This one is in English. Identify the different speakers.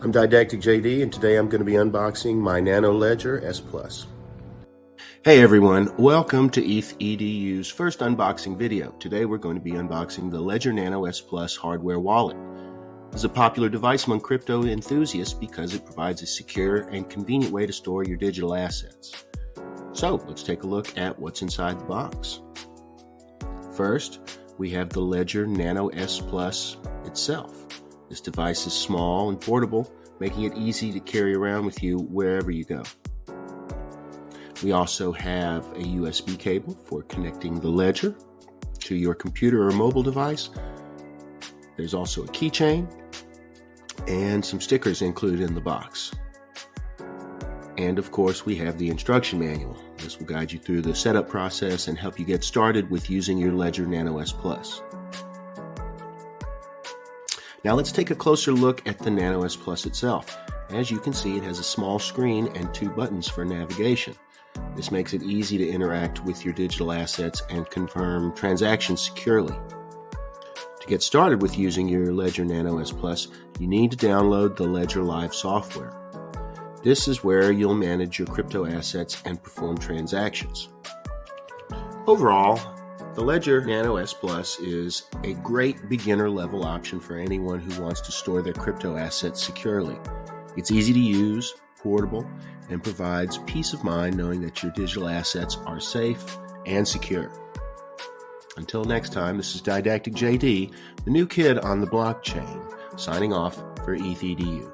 Speaker 1: I'm Didactic JD, and today I'm going to be unboxing my Nano Ledger S Plus. Hey everyone, welcome to ETH-EDU's first unboxing video. Today we're going to be unboxing the Ledger Nano S Plus hardware wallet. This is a popular device among crypto enthusiasts because it provides a secure and convenient way to store your digital assets. So let's take a look at what's inside the box. First, we have the Ledger Nano S Plus itself. This device is small and portable, making it easy to carry around with you wherever you go. We also have a USB cable for connecting the Ledger to your computer or mobile device. There's also a keychain and some stickers included in the box. And of course, we have the instruction manual. This will guide you through the setup process and help you get started with using your Ledger Nano S Plus. Now let's take a closer look at the Nano S Plus itself. As you can see, it has a small screen and 2 buttons for navigation. This makes it easy to interact with your digital assets and confirm transactions securely. To get started with using your Ledger Nano S Plus, you need to download the Ledger Live software. This is where you'll manage your crypto assets and perform transactions. Overall, the Ledger Nano S Plus is a great beginner-level option for anyone who wants to store their crypto assets securely. It's easy to use, portable, and provides peace of mind knowing that your digital assets are safe and secure. Until next time, this is Didactic JD, the new kid on the blockchain, signing off for ETH-EDU.